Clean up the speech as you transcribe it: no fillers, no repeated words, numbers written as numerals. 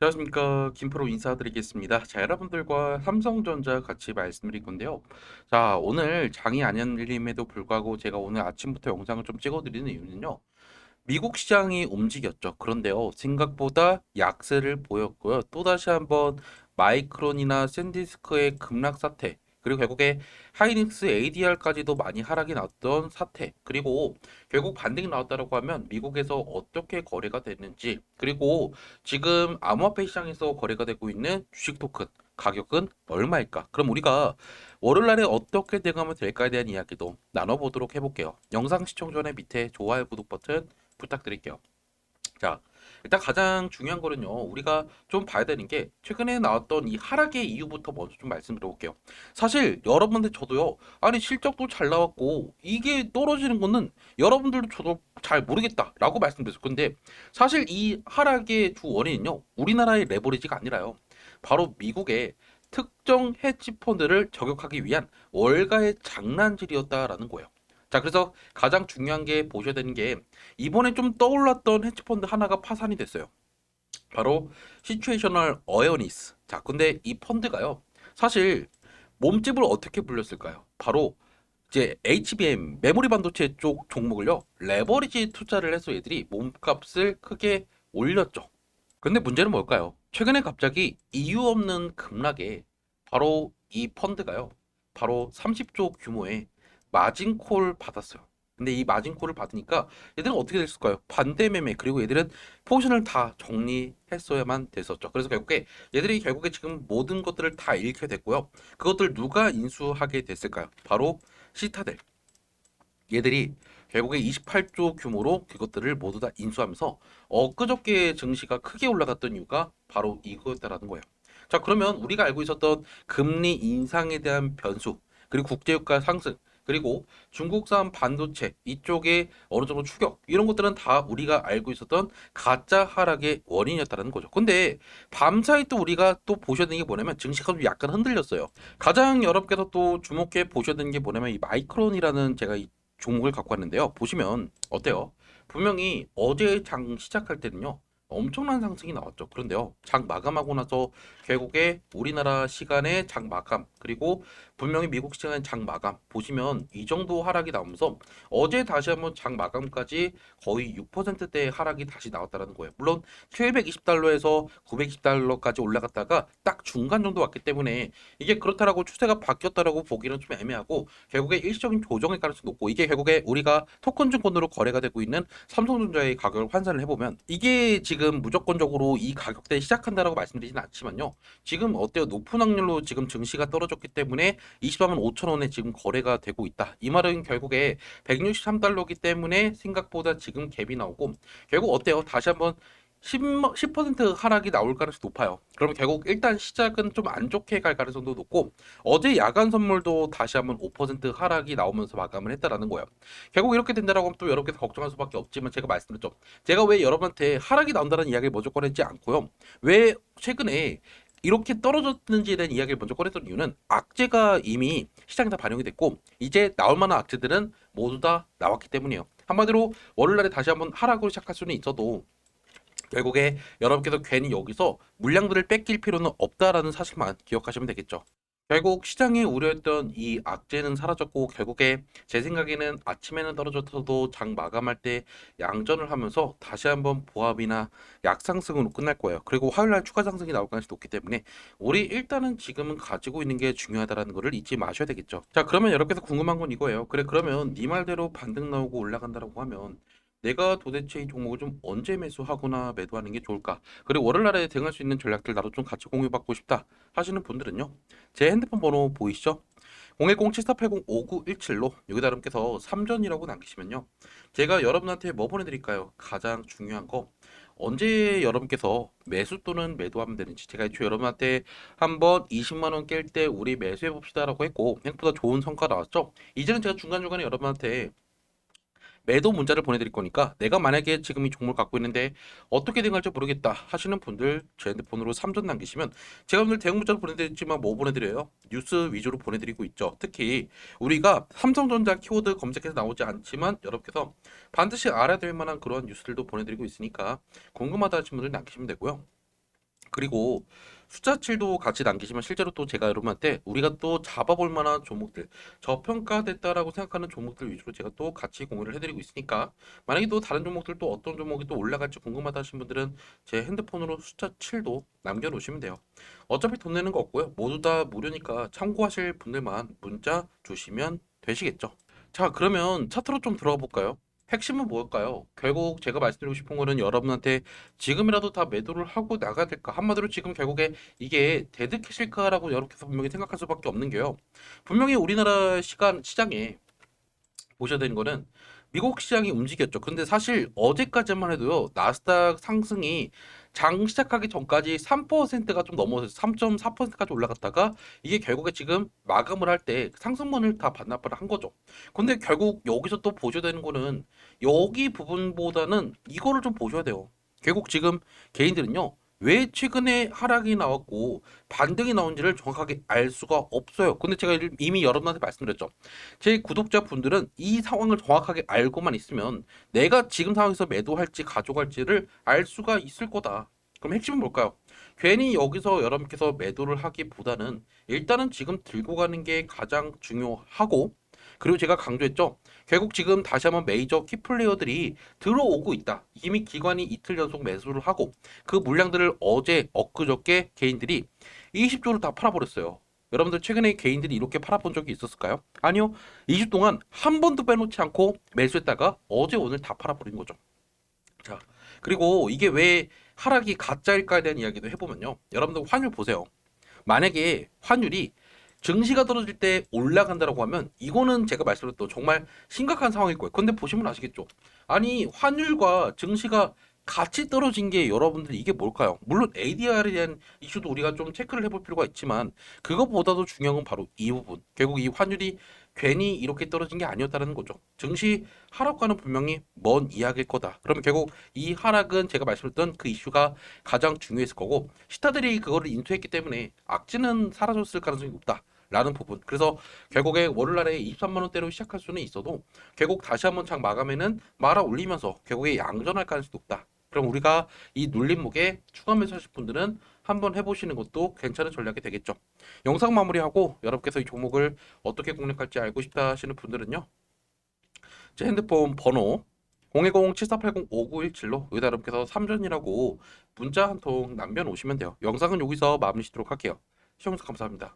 안녕하십니까. 김프로 인사드리겠습니다. 자, 여러분들과 삼성전자 같이 말씀드릴 건데요. 자, 오늘 장이 안 열림에도 불구하고 제가 오늘 아침부터 영상을 좀 찍어드리는 이유는요. 미국 시장이 움직였죠. 그런데요, 생각보다 약세를 보였고요. 또다시 한번 마이크론이나 샌디스크의 급락 사태, 그리고 결국에 하이닉스 ADR까지도 많이 하락이 났던 사태, 그리고 결국 반등이 나왔다고 하면 미국에서 어떻게 거래가 됐는지, 그리고 지금 암호화폐 시장에서 거래가 되고 있는 주식 토큰 가격은 얼마일까? 그럼 우리가 월요일날에 어떻게 대응하면 될까에 대한 이야기도 나눠보도록 해볼게요. 영상 시청 전에 밑에 좋아요, 구독 버튼 부탁드릴게요. 자, 일단 가장 중요한 거는요, 우리가 좀 봐야 되는 게 최근에 나왔던 이 하락의 이유부터 먼저 좀 말씀드려볼게요. 사실 여러분들 저도요, 아니 실적도 잘 나왔고 이게 떨어지는 거는 여러분들도 저도 잘 모르겠다라고 말씀드렸어요. 근데 사실 이 하락의 주 원인은요, 우리나라의 레버리지가 아니라요, 바로 미국의 특정 헤지 펀드를 저격하기 위한 월가의 장난질이었다라는 거예요. 자, 그래서 가장 중요한 게 보셔야 되는 게 이번에 좀 떠올랐던 헤지펀드 하나가 파산이 됐어요. 바로 시츄에이셔널 어웨어니스. 자, 근데 이 펀드가요, 사실 몸집을 어떻게 불렸을까요? 바로 이제 HBM 메모리 반도체 쪽 종목을요, 레버리지 투자를 해서 얘들이 몸값을 크게 올렸죠. 근데 문제는 뭘까요? 최근에 갑자기 이유 없는 급락에 바로 이 펀드가요, 바로 30조 규모의 마진콜 받았어요. 근데 이 마진콜을 받으니까 얘들은 어떻게 됐을까요? 반대 매매, 그리고 얘들은 포지션을 다 정리했어야만 됐었죠. 그래서 결국에 얘들이 결국에 지금 모든 것들을 다 잃게 됐고요. 그것들 누가 인수하게 됐을까요? 바로 시타델. 얘들이 결국에 28조 규모로 그것들을 모두 다 인수하면서 엊그저께 증시가 크게 올라갔던 이유가 바로 이거였다라는 거예요. 자, 그러면 우리가 알고 있었던 금리 인상에 대한 변수, 그리고 국제유가 상승, 그리고 중국산 반도체 이쪽에 어느 정도 추격, 이런 것들은 다 우리가 알고 있었던 가짜 하락의 원인이었다는 거죠. 근데 밤사이 또 우리가 또 보셔야 되는 게 뭐냐면 증시가 좀 약간 흔들렸어요. 가장 여러분께서 또 주목해 보셔야 되는 게 뭐냐면 이 마이크론이라는 제가 이 종목을 갖고 왔는데요. 보시면 어때요? 분명히 어제 장 시작할 때는요, 엄청난 상승이 나왔죠. 그런데요, 장 마감하고 나서 결국에 우리나라 시간에 장 마감, 그리고 분명히 미국 시간의 장 마감 보시면 이 정도 하락이 나오면서 어제 다시 한번 장 마감까지 거의 6%대의 하락이 다시 나왔다는 거예요. 물론 720달러에서 920달러까지 올라갔다가 딱 중간 정도 왔기 때문에 이게 그렇다라고 추세가 바뀌었다라고 보기는 좀 애매하고, 결국에 일시적인 조정일 가능성이 높고, 이게 결국에 우리가 토큰 증권으로 거래가 되고 있는 삼성전자의 가격을 환산을 해보면 이게 지금 무조건적으로 이 가격대에 시작한다라고 말씀드리진 않지만요, 지금 어때요? 높은 확률로 지금 증시가 떨어졌기 때문에 24만 5천 원에 지금 거래가 되고 있다. 이 말은 결국에 163달러기 때문에 생각보다 지금 갭이 나오고, 결국 어때요? 다시 한번 10% 하락이 나올 가능성이 높아요. 그러면 결국 일단 시작은 좀 안 좋게 갈 가능성도 높고, 어제 야간 선물도 다시 한번 5% 하락이 나오면서 마감을 했다라는 거예요. 결국 이렇게 된다라고 하면 또 여러분께서 걱정할 수밖에 없지만, 제가 말씀드렸죠. 제가 왜 여러분한테 하락이 나온다는 이야기를 먼저 꺼내지 않고요, 왜 최근에 이렇게 떨어졌는지에 대한 이야기를 먼저 꺼냈던 이유는 악재가 이미 시장에 다 반영이 됐고, 이제 나올 만한 악재들은 모두 다 나왔기 때문이에요. 한마디로 월요일날에 다시 한번 하락으로 시작할 수는 있어도 결국에 여러분께서 괜히 여기서 물량들을 뺏길 필요는 없다라는 사실만 기억하시면 되겠죠. 결국 시장이 우려했던 이 악재는 사라졌고, 결국에 제 생각에는 아침에는 떨어졌어도 장 마감할 때 양전을 하면서 다시 한번 보합이나 약상승으로 끝날 거예요. 그리고 화요일날 추가 상승이 나올 가능성이 높기 때문에 우리 일단은 지금은 가지고 있는 게 중요하다는 것을 잊지 마셔야 되겠죠. 자, 그러면 여러분께서 궁금한 건 이거예요. 그래, 그러면 네 말대로 반등 나오고 올라간다라고 하면 내가 도대체 이 종목을 좀 언제 매수하거나 매도하는 게 좋을까? 그리고 월요일날에 대응할 수 있는 전략들 나도 좀 같이 공유받고 싶다 하시는 분들은요, 제 핸드폰 번호 보이시죠? 010-7480-5917로 여기다 여러분께서 3전이라고 남기시면요, 제가 여러분한테 뭐 보내드릴까요? 가장 중요한 거, 언제 여러분께서 매수 또는 매도하면 되는지. 제가 애초에 여러분한테 한번 20만 원 깰 때 우리 매수해 봅시다라고 했고, 생각보다 좋은 성과 나왔죠? 이제는 제가 중간중간에 여러분한테 매도 문자를 보내드릴 거니까, 내가 만약에 지금 이 종목을 갖고 있는데 어떻게 대응할지 모르겠다 하시는 분들 제 핸드폰으로 3전 남기시면 제가 오늘 대응 문자를 보내드리지만 뭐 보내드려요? 뉴스 위주로 보내드리고 있죠. 특히 우리가 삼성전자 키워드 검색해서 나오지 않지만 여러분께서 반드시 알아야 될 만한 그런 뉴스들도 보내드리고 있으니까 궁금하다 하시는 분들 남기시면 되고요. 그리고 숫자 7도 같이 남기시면 실제로 또 제가 여러분한테 우리가 또 잡아볼 만한 종목들, 저평가됐다라고 생각하는 종목들 위주로 제가 또 같이 공유를 해드리고 있으니까 만약에 또 다른 종목들 또 어떤 종목이 또 올라갈지 궁금하다 하신 분들은 제 핸드폰으로 숫자 7도 남겨놓으시면 돼요. 어차피 돈 내는 거 없고요. 모두 다 무료니까 참고하실 분들만 문자 주시면 되시겠죠. 자, 그러면 차트로 좀 들어가 볼까요? 핵심은 뭘까요? 결국 제가 말씀드리고 싶은 거는 여러분한테 지금이라도 다 매도를 하고 나가야 될까? 한마디로 지금 결국에 이게 데드캣일까라고 여러분께서 분명히 생각할 수밖에 없는 게요. 분명히 우리나라 시장에 보셔야 되는 거는 미국 시장이 움직였죠. 근데 사실 어제까지만 해도요, 나스닥 상승이 장 시작하기 전까지 3%가 좀 넘어서 3.4%까지 올라갔다가 이게 결국에 지금 마감을 할 때 상승분을 다 반납을 한 거죠. 근데 결국 여기서 또 보셔야 되는 거는 여기 부분보다는 이거를 좀 보셔야 돼요. 결국 지금 개인들은요, 왜 최근에 하락이 나왔고 반등이 나온지를 정확하게 알 수가 없어요. 근데 제가 이미 여러분한테 말씀드렸죠. 제 구독자분들은 이 상황을 정확하게 알고만 있으면 내가 지금 상황에서 매도할지 가져갈지를 알 수가 있을 거다. 그럼 핵심은 뭘까요? 괜히 여기서 여러분께서 매도를 하기보다는 일단은 지금 들고 가는 게 가장 중요하고, 그리고 제가 강조했죠. 결국 지금 다시 한번 메이저 키플레이어들이 들어오고 있다. 이미 기관이 이틀 연속 매수를 하고 그 물량들을 어제 엊그저께 개인들이 20조를 다 팔아버렸어요. 여러분들 최근에 개인들이 이렇게 팔아본 적이 있었을까요? 아니요. 2주 동안 한 번도 빼놓지 않고 매수했다가 어제 오늘 다 팔아버린 거죠. 자, 그리고 이게 왜 하락이 가짜일까에 대한 이야기도 해보면요. 여러분들 환율 보세요. 만약에 환율이 증시가 떨어질 때 올라간다라고 하면 이거는 제가 말씀드렸던 정말 심각한 상황일 거예요. 근데 보시면 아시겠죠? 아니 환율과 증시가 같이 떨어진 게 여러분들 이게 뭘까요? 물론 ADR에 대한 이슈도 우리가 좀 체크를 해볼 필요가 있지만 그것보다도 중요한 건 바로 이 부분. 결국 이 환율이 괜히 이렇게 떨어진 게 아니었다는 거죠. 증시 하락과는 분명히 먼 이야기일 거다. 그러면 결국 이 하락은 제가 말씀드렸던 그 이슈가 가장 중요했을 거고 시타들이 그거를 인수했기 때문에 악재는 사라졌을 가능성이 높다. 라는 부분. 그래서 결국에 월요일날에 23만 원대로 시작할 수는 있어도 결국 다시 한번 장 마감에는 말아 올리면서 결국에 양전할 가능성이 높다. 그럼 우리가 이 눌림목에 추가 매수하실 분들은 한번 해보시는 것도 괜찮은 전략이 되겠죠. 영상 마무리하고 여러분께서 이 종목을 어떻게 공략할지 알고 싶다 하시는 분들은요. 제 핸드폰 번호 010-7480-5917로 여기다 여러분께서 삼전이라고 문자 한 통 남겨놓으시면 돼요. 영상은 여기서 마무리 짓도록 할게요. 시청해주셔서 감사합니다.